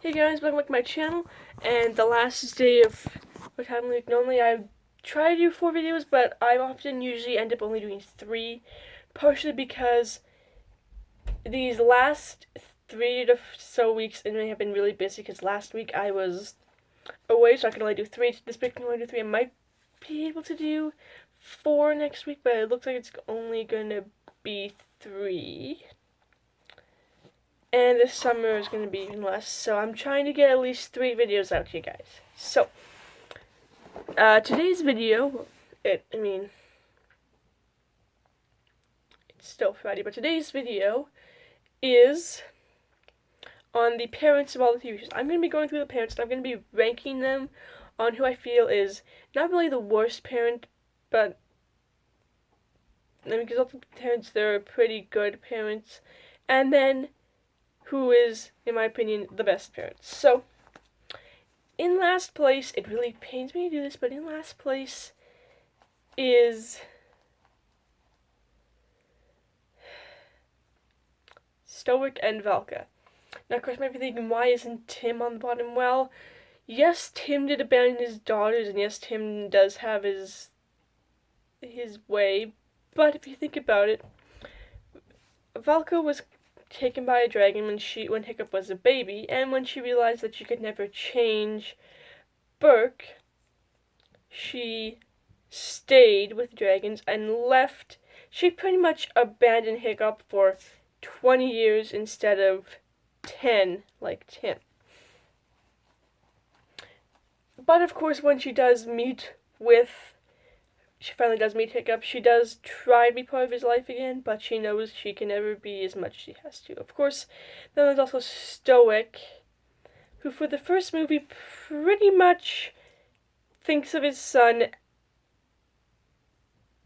Hey guys, welcome back to my channel, and the last day of Retirement Week. Normally I try to do 4 videos, but I usually end up only doing 3, partially because these last 3 to so weeks in May have been really busy, because last week I was away, so I can only do 3. This week I can only do 3. I might be able to do 4 next week, but it looks like it's only going to be 3. And this summer is going to be even less, so I'm trying to get at least 3 videos out to you guys. So, today's video, it's still Friday, but today's video is on the parents of all the TV shows. I'm going to be going through the parents, and I'm going to be ranking them on who I feel is not really the worst parent, but, because all the parents, they're pretty good parents, and then who is, in my opinion, the best parents. So, in last place, it really pains me to do this, but in last place is Stoic and Valka. Now, of course, you might be thinking, why isn't Tim on the bottom? Well, yes, Tim did abandon his daughters, and yes, Tim does have his way, but if you think about it, Valka was taken by a dragon when Hiccup was a baby, and when she realized that she could never change Berk, she stayed with dragons and left. She pretty much abandoned Hiccup for 20 years instead of 10 like Tim. But of course, when she finally does meet Hiccup, she does try to be part of his life again, but she knows she can never be as much as she has to. Of course, then there's also Stoic, who for the first movie pretty much thinks of his son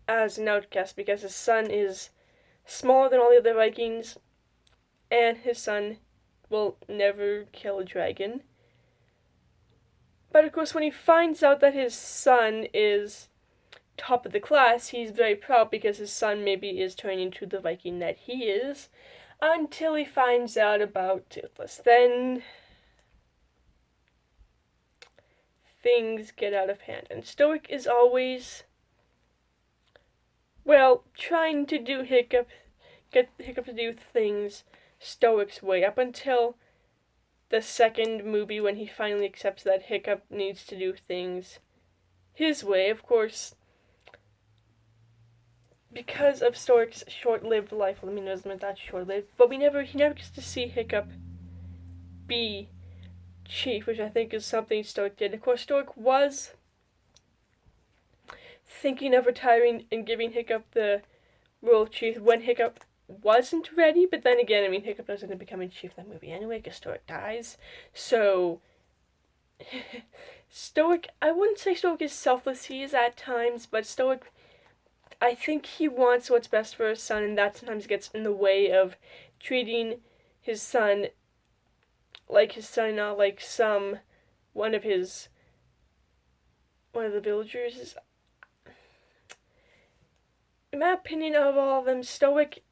as an outcast, because his son is smaller than all the other Vikings, and his son will never kill a dragon. But of course, when he finds out that his son is top of the class, he's very proud, because his son maybe is turning into the Viking that he is, until he finds out about Toothless. Then things get out of hand, and Stoic is always, trying to get Hiccup to do things Stoic's way, up until the second movie, when he finally accepts that Hiccup needs to do things his way. Of course, because of Stoic's short-lived life, it wasn't that short-lived, but he never gets to see Hiccup be chief, which I think is something Stoic did. Of course, Stoic was thinking of retiring and giving Hiccup the role of chief when Hiccup wasn't ready, but then again, Hiccup doesn't end up becoming chief in that movie anyway, because Stoic dies. So, Stoic, I wouldn't say Stoic is selfless. He is at times, but Stoic, I think he wants what's best for his son, and that sometimes gets in the way of treating his son like his son, not like one of the villagers. In my opinion, of all of them, Stoic,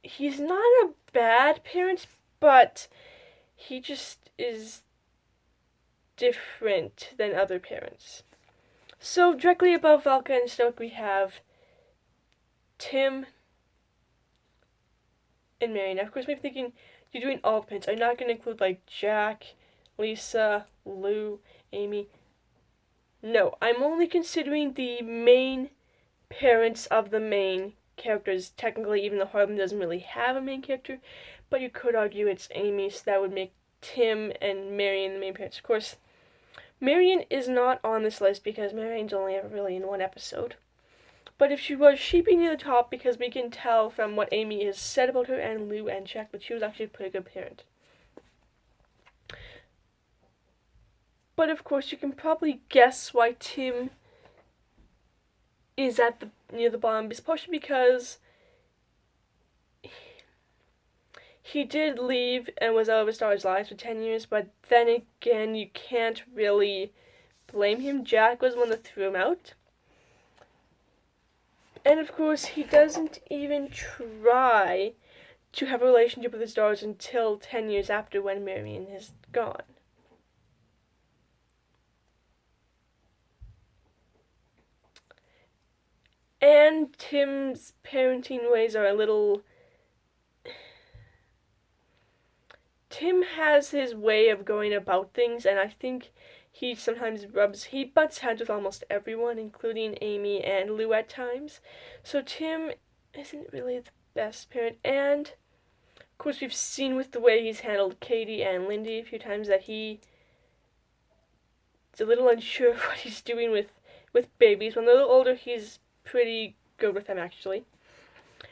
he's not a bad parent, but he just is different than other parents. So, directly above Valka and Stoic, we have Tim and Mary. Now, of course, maybe thinking, you're doing all the parents. I'm not going to include, like, Jack, Lisa, Lou, Amy. No, I'm only considering the main parents of the main characters. Technically, even though Harlan doesn't really have a main character, but you could argue it's Amy, so that would make Tim and Marion the main parents. Of course, Marion is not on this list, because Marion's only ever really in 1 episode. But if she was, she'd be near the top, because we can tell from what Amy has said about her, and Lou and Jack, that she was actually a pretty good parent. But of course, you can probably guess why Tim is near the bottom. It's partially because he did leave and was out of his daughter's lives for 10 years, but then again, you can't really blame him. Jack was the one that threw him out. And of course, he doesn't even try to have a relationship with his daughters until 10 years after, when Marion is gone. And Tim's parenting ways are a little... Tim has his way of going about things, and I think he sometimes he butts heads with almost everyone, including Amy and Lou at times. So Tim isn't really the best parent, and of course we've seen with the way he's handled Katie and Lindy a few times that he is a little unsure of what he's doing with babies. When they're a little older, he's pretty good with them, actually.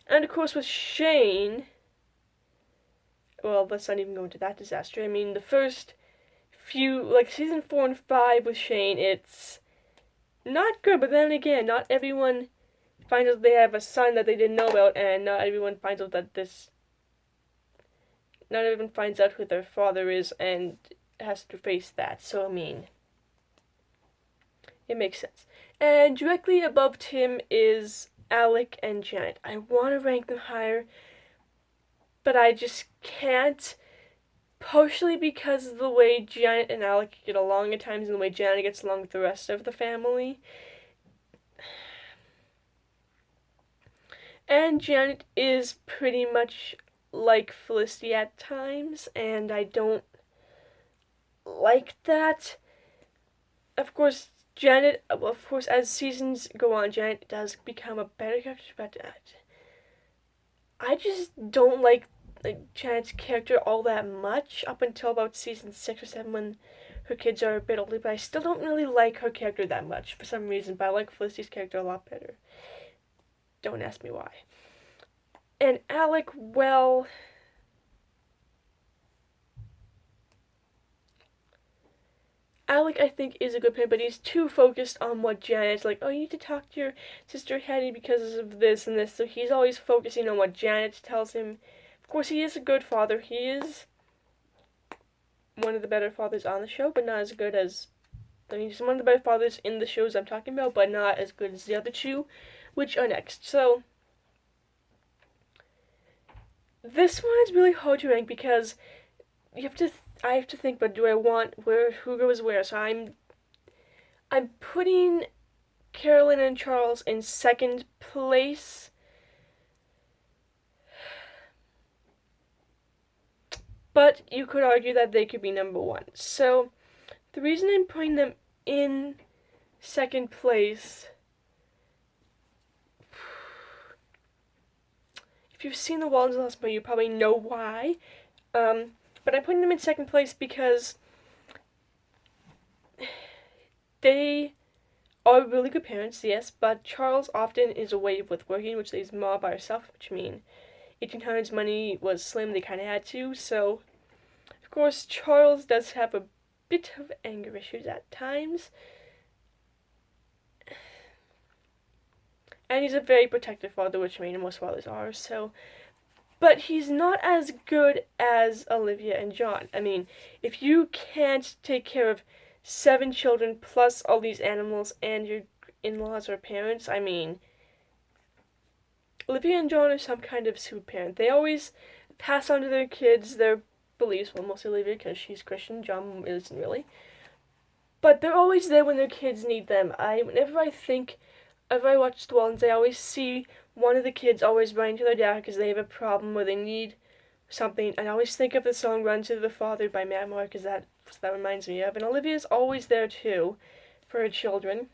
And of course with Shane, well, let's not even go into that disaster. I mean, the first few, like season 4 and 5 with Shane, it's not good, but then again, not everyone finds out they have a son that they didn't know about, and not everyone finds out not everyone finds out who their father is and has to face that. So, I mean, it makes sense. And directly above Tim is Alec and Janet. I want to rank them higher, but I just can't, partially because of the way Janet and Alec get along at times and the way Janet gets along with the rest of the family. And Janet is pretty much like Felicity at times, and I don't like that. Of course, as seasons go on, Janet does become a better character, but I just don't like Janet's character all that much up until about season 6 or 7 when her kids are a bit older, but I still don't really like her character that much for some reason, but I like Felicity's character a lot better. Don't ask me why. And Alec, well, Alec, I think, is a good parent, but he's too focused on what Janet's like. Oh, you need to talk to your sister Hattie because of this and this. So he's always focusing on what Janet tells him. Of course, he is a good father. He is one of the better fathers on the show, but not as good as... I mean, he's one of the better fathers in the shows I'm talking about, but not as good as the other two, which are next. So, this one is really hard to rank because I have to think, but do I want who goes where? So I'm putting Carolyn and Charles in second place. But you could argue that they could be number 1. So the reason I'm putting them in second place, if you've seen the Waldens last month, you probably know why. But I'm putting them in second place because they are really good parents, yes, but Charles often is away with working, which leaves Ma by herself, which means 1800s money was slim, they kind of had to, so of course Charles does have a bit of anger issues at times, and he's a very protective father, which most fathers are, so, but he's not as good as Olivia and John. I mean, if you can't take care of 7 children plus all these animals and your in-laws or parents, I mean, Olivia and John are some kind of super parent. They always pass on to their kids their beliefs, well, mostly Olivia because she's Christian, John isn't really. But they're always there when their kids need them. Whenever I watch The Waldens, I always see one of the kids always running to their dad because they have a problem or they need something. I always think of the song Run to the Father by Macklemore because that reminds me of. And Olivia's always there too for her children.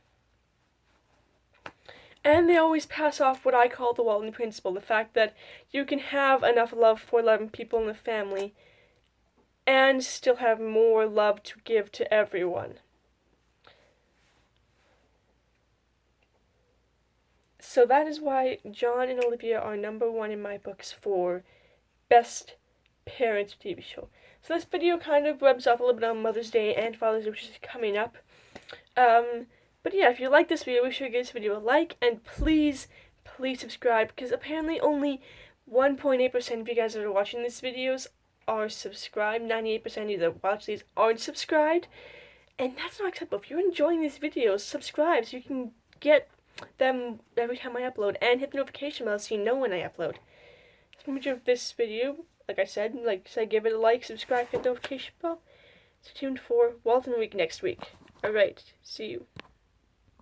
And they always pass off what I call the Walden principle, the fact that you can have enough love for 11 people in the family and still have more love to give to everyone. So that is why John and Olivia are number 1 in my books for best parent TV show. So this video kind of rubs off a little bit on Mother's Day and Father's Day, which is coming up. But yeah, if you like this video, be sure to give this video a like, and please subscribe, because apparently only 1.8% of you guys that are watching these videos are subscribed. 98% either watch these aren't subscribed, and that's not acceptable. If you're enjoying these videos, subscribe so you can get them every time I upload, and hit the notification bell so you know when I upload. So much of this video, like I said, give it a like, subscribe, hit the notification bell. Stay tuned for Walden Week next week. Alright, see you.